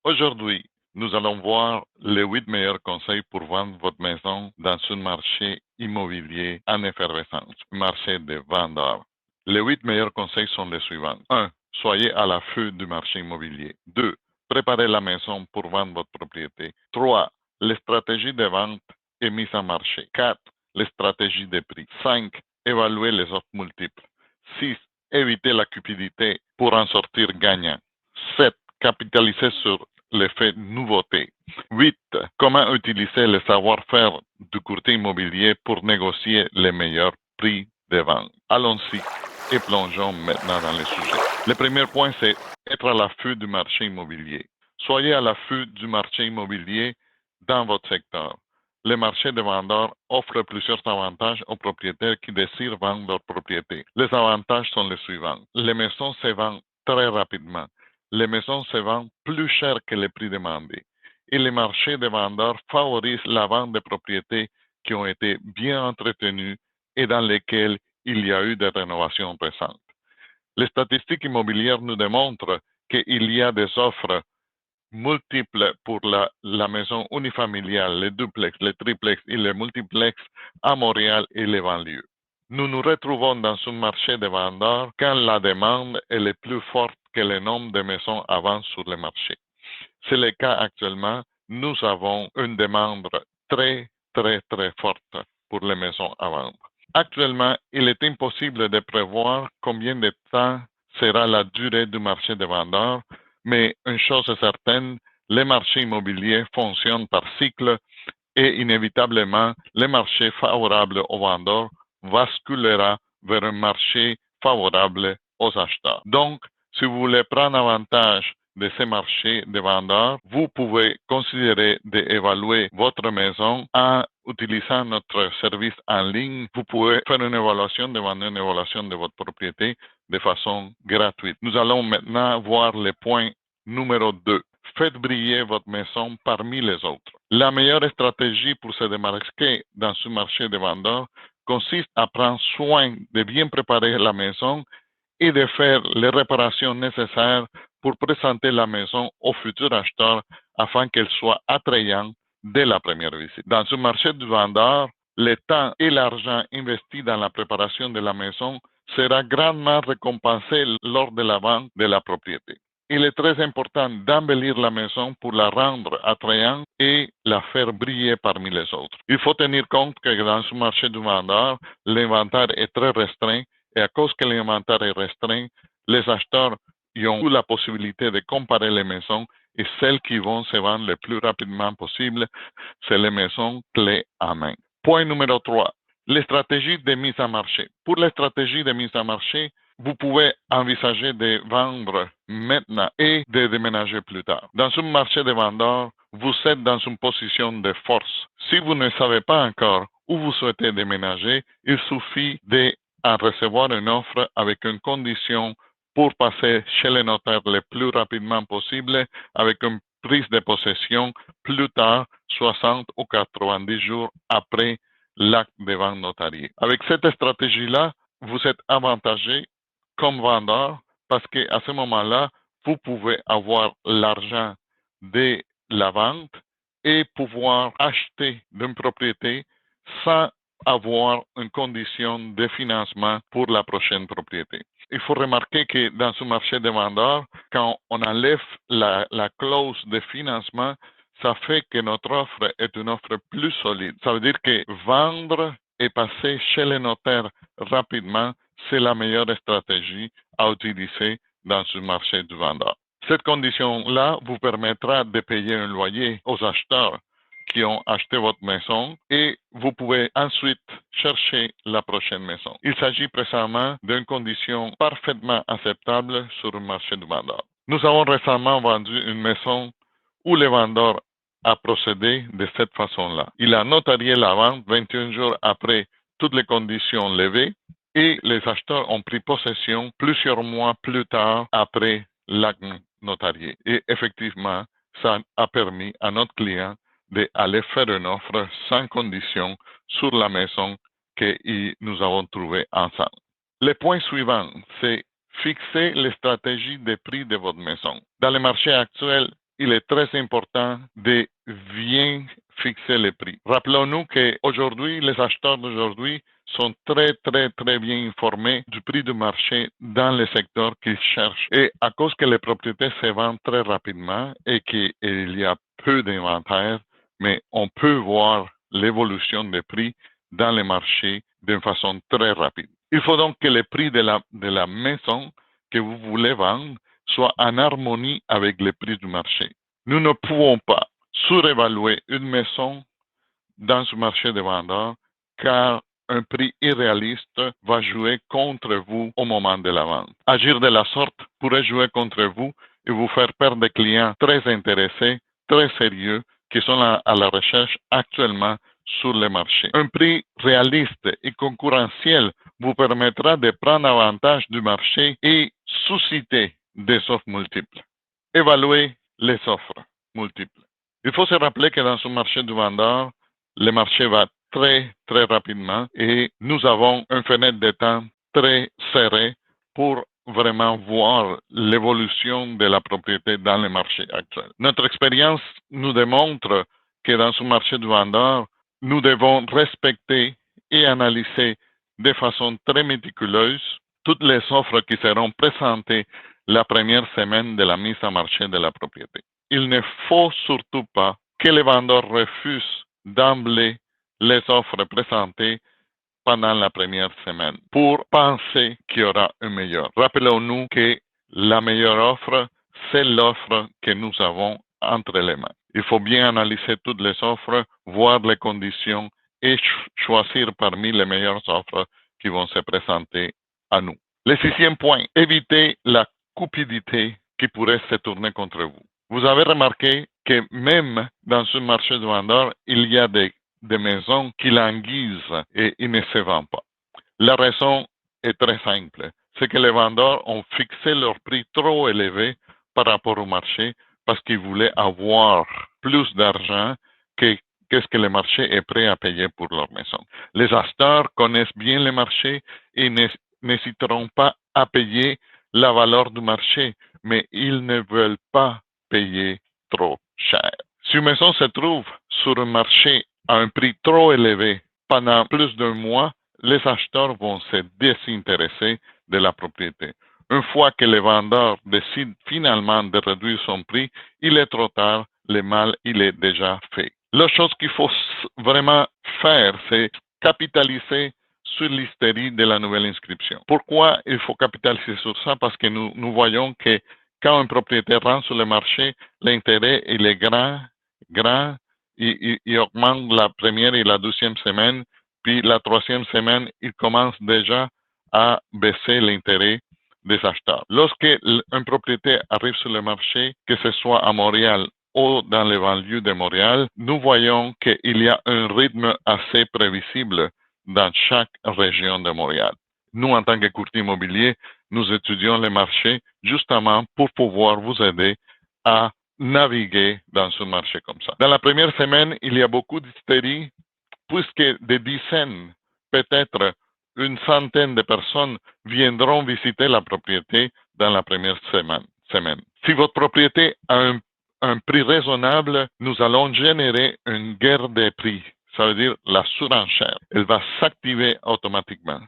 Aujourd'hui, nous allons voir les 8 meilleurs conseils pour vendre votre maison dans un marché immobilier en effervescence, marché de vendeurs. Les 8 meilleurs conseils sont les suivants. 1. Soyez à l'affût du marché immobilier. 2. Préparez la maison pour vendre votre propriété. 3. Les stratégies de vente et mise en marché. 4. Les stratégies de prix. 5. Évaluer les offres multiples. 6. Éviter la cupidité pour en sortir gagnant. 7. Capitaliser sur l'effet nouveauté. 8. Comment utiliser le savoir-faire du courtier immobilier pour négocier les meilleurs prix de vente. Allons-y et plongeons maintenant dans le sujet. Le premier point, c'est être à l'affût du marché immobilier. Soyez à l'affût du marché immobilier dans votre secteur. Le marché de vendeurs offre plusieurs avantages aux propriétaires qui désirent vendre leur propriété. Les avantages sont les suivants. Les maisons se vendent très rapidement. Les maisons se vendent plus cher que les prix demandés. Et le marché des vendeurs favorise la vente de propriétés qui ont été bien entretenues et dans lesquelles il y a eu des rénovations récentes. Les statistiques immobilières nous démontrent qu'il y a des offres multiples pour la maison unifamiliale, les duplex, les triplex et les multiplex à Montréal et les banlieues. Nous nous retrouvons dans un marché de vendeurs quand la demande est plus forte que le nombre de maisons à vendre sur le marché. C'est le cas actuellement. Nous avons une demande très forte pour les maisons à vendre. Actuellement, il est impossible de prévoir combien de temps sera la durée du marché des vendeurs, mais une chose est certaine, les marchés immobiliers fonctionnent par cycle et inévitablement, le marché favorable aux vendeurs basculera vers un marché favorable aux acheteurs. Donc, si vous voulez prendre avantage de ces marchés de vendeurs, vous pouvez considérer d'évaluer votre maison en utilisant notre service en ligne. Vous pouvez faire une évaluation, demander une évaluation de votre propriété de façon gratuite. Nous allons maintenant voir le point numéro 2. Faites briller votre maison parmi les autres. La meilleure stratégie pour se démarquer dans ce marché de vendeurs consiste à prendre soin de bien préparer la maison et de faire les réparations nécessaires pour présenter la maison au futur acheteur afin qu'elle soit attrayante dès la première visite. Dans ce marché de vendeurs, le temps et l'argent investis dans la préparation de la maison sera grandement récompensé lors de la vente de la propriété. Il est très important d'embellir la maison pour la rendre attrayante et la faire briller parmi les autres. Il faut tenir compte que dans ce marché du vendeur, l'inventaire est très restreint et à cause que l'inventaire est restreint, les acheteurs ont eu la possibilité de comparer les maisons et celles qui vont se vendre le plus rapidement possible, c'est les maisons clés en main. Point numéro 3. Les stratégies de mise en marché. Pour les stratégies de mise en marché, vous pouvez envisager de vendre maintenant et de déménager plus tard. Dans un marché de vendeurs, vous êtes dans une position de force. Si vous ne savez pas encore où vous souhaitez déménager, il suffit de recevoir une offre avec une condition pour passer chez le notaire le plus rapidement possible avec une prise de possession plus tard, 60 ou 90 jours après l'acte de vente notarié. Avec cette stratégie-là, vous êtes avantagé comme vendeur parce qu'à ce moment-là, vous pouvez avoir l'argent de la vente et pouvoir acheter une propriété sans avoir une condition de financement pour la prochaine propriété. Il faut remarquer que dans ce marché de vendeurs, quand on enlève la clause de financement, ça fait que notre offre est une offre plus solide. Ça veut dire que vendre et passer chez le notaire rapidement, c'est la meilleure stratégie à utiliser dans ce marché du vendeur. Cette condition-là vous permettra de payer un loyer aux acheteurs qui ont acheté votre maison et vous pouvez ensuite chercher la prochaine maison. Il s'agit précisément d'une condition parfaitement acceptable sur le marché du vendeur. Nous avons récemment vendu une maison où le vendeur a procédé de cette façon-là. Il a notarié la vente 21 jours après toutes les conditions levées et les acheteurs ont pris possession plusieurs mois plus tard après l'acte notarié. Et effectivement, ça a permis à notre client d'aller faire une offre sans condition sur la maison que nous avons trouvée ensemble. Le point suivant, c'est fixer les stratégies de prix de votre maison. Dans le marché actuel, il est très important de bien fixer les prix. Rappelons-nous qu'aujourd'hui, les acheteurs d'aujourd'hui sont très bien informés du prix du marché dans les secteurs qu'ils cherchent. Et à cause que les propriétés se vendent très rapidement et qu'il y a peu d'inventaire, mais on peut voir l'évolution des prix dans les marchés d'une façon très rapide. Il faut donc que le prix de la maison que vous voulez vendre soit en harmonie avec le prix du marché. Nous ne pouvons pas surévaluer une maison dans ce marché de vendeurs car un prix irréaliste va jouer contre vous au moment de la vente. Agir de la sorte pourrait jouer contre vous et vous faire perdre des clients très intéressés, très sérieux, qui sont à la recherche actuellement sur le marché. Un prix réaliste et concurrentiel vous permettra de prendre avantage du marché et susciter des offres multiples. Évaluer les offres multiples. Il faut se rappeler que dans ce marché du vendeur, le marché va très rapidement et nous avons une fenêtre de temps très serrée pour vraiment voir l'évolution de la propriété dans le marché actuel. Notre expérience nous démontre que dans ce marché du vendeur, nous devons respecter et analyser de façon très méticuleuse toutes les offres qui seront présentées la première semaine de la mise en marché de la propriété. Il ne faut surtout pas que les vendeurs refusent d'emblée les offres présentées pendant la première semaine pour penser qu'il y aura une meilleure. Rappelons-nous que la meilleure offre, c'est l'offre que nous avons entre les mains. Il faut bien analyser toutes les offres, voir les conditions et choisir parmi les meilleures offres qui vont se présenter à nous. Le sixième point, évitez la cupidité qui pourrait se tourner contre vous. Vous avez remarqué que même dans ce marché de vendeurs, il y a des maisons qui languissent et ils ne se vendent pas. La raison est très simple. C'est que les vendeurs ont fixé leur prix trop élevé par rapport au marché parce qu'ils voulaient avoir plus d'argent qu'est-ce que le marché est prêt à payer pour leur maison. Les acheteurs connaissent bien le marché et n'hésiteront pas à payer la valeur du marché, mais ils ne veulent pas payer trop cher. Si une maison se trouve sur un marché à un prix trop élevé pendant plus d'un mois, les acheteurs vont se désintéresser de la propriété. Une fois que le vendeur décide finalement de réduire son prix, il est trop tard, le mal il est déjà fait. La chose qu'il faut vraiment faire, c'est capitaliser sur l'hystérie de la nouvelle inscription. Pourquoi il faut capitaliser sur ça? Parce que nous voyons que quand une propriété rentre sur le marché, l'intérêt il est grand, il augmente la première et la deuxième semaine, puis la troisième semaine, il commence déjà à baisser l'intérêt des acheteurs. Lorsque une propriété arrive sur le marché, que ce soit à Montréal ou dans les banlieues de Montréal, nous voyons qu'il y a un rythme assez prévisible dans chaque région de Montréal. Nous, en tant que courtier immobilier, nous étudions les marchés justement pour pouvoir vous aider à naviguer dans ce marché comme ça. Dans la première semaine, il y a beaucoup d'hystérie puisque des dizaines, peut-être une centaine de personnes viendront visiter la propriété dans la première semaine. Si votre propriété a un prix raisonnable, nous allons générer une guerre des prix. Ça veut dire la surenchère. Elle va s'activer automatiquement.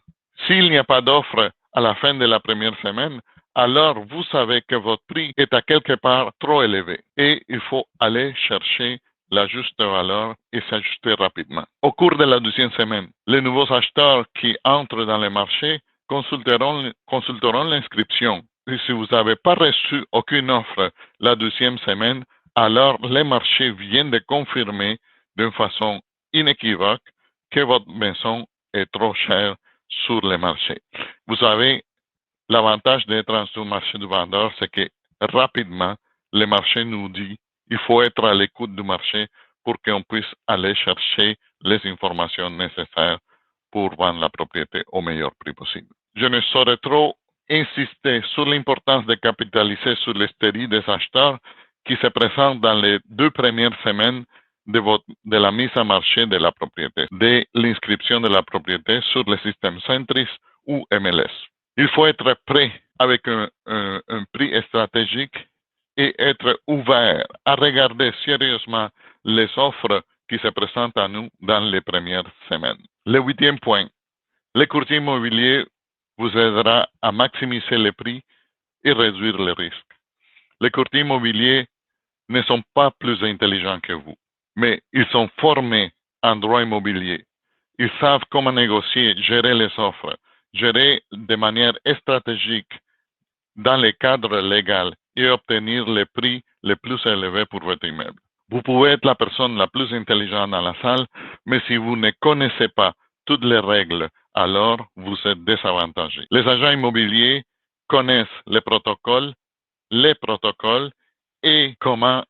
S'il n'y a pas d'offre à la fin de la première semaine, alors vous savez que votre prix est à quelque part trop élevé et il faut aller chercher la juste valeur et s'ajuster rapidement. Au cours de la deuxième semaine, les nouveaux acheteurs qui entrent dans le marché consulteront l'inscription. Et si vous n'avez pas reçu aucune offre la deuxième semaine, alors les marchés viennent de confirmer d'une façon inéquivoque que votre maison est trop chère sur le marché. Vous savez, l'avantage d'être sur le marché du vendeur, c'est que rapidement, le marché nous dit il faut être à l'écoute du marché pour qu'on puisse aller chercher les informations nécessaires pour vendre la propriété au meilleur prix possible. Je ne saurais trop insister sur l'importance de capitaliser sur l'hystérie des acheteurs qui se présentent dans les 2 premières semaines de la mise en marché de la propriété, de l'inscription de la propriété sur le système Centris ou MLS. Il faut être prêt avec un prix stratégique et être ouvert à regarder sérieusement les offres qui se présentent à nous dans les premières semaines. Le 8e point, le courtier immobilier vous aidera à maximiser les prix et réduire les risques. Les courtiers immobiliers ne sont pas plus intelligents que vous, mais ils sont formés en droit immobilier. Ils savent comment négocier, gérer les offres, gérer de manière stratégique dans le cadre légal et obtenir les prix les plus élevés pour votre immeuble. Vous pouvez être la personne la plus intelligente dans la salle, mais si vous ne connaissez pas toutes les règles, alors vous êtes désavantagé. Les agents immobiliers connaissent les protocoles et comment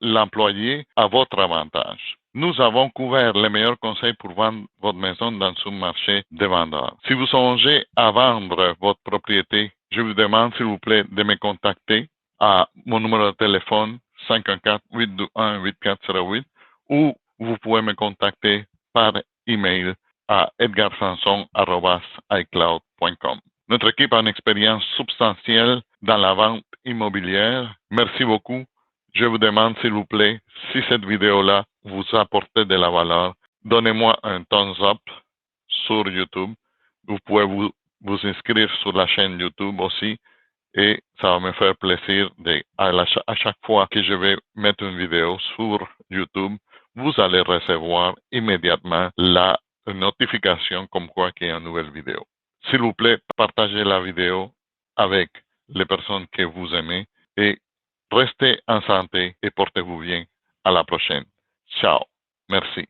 l'employer à votre avantage. Nous avons couvert les meilleurs conseils pour vendre votre maison dans un marché de vendeurs. Si vous songez à vendre votre propriété, je vous demande s'il vous plaît de me contacter à mon numéro de téléphone 514-821-8408 ou vous pouvez me contacter par email à edgarsanson@icloud.com. Notre équipe a une expérience substantielle dans la vente immobilière. Merci beaucoup. Je vous demande, s'il vous plaît, si cette vidéo-là vous apporte de la valeur, donnez-moi un thumbs up sur YouTube. Vous pouvez vous inscrire sur la chaîne YouTube aussi et ça va me faire plaisir à chaque fois que je vais mettre une vidéo sur YouTube, vous allez recevoir immédiatement la notification comme quoi qu'il y a une nouvelle vidéo. S'il vous plaît, partagez la vidéo avec les personnes que vous aimez et restez en santé et portez-vous bien. À la prochaine. Ciao. Merci.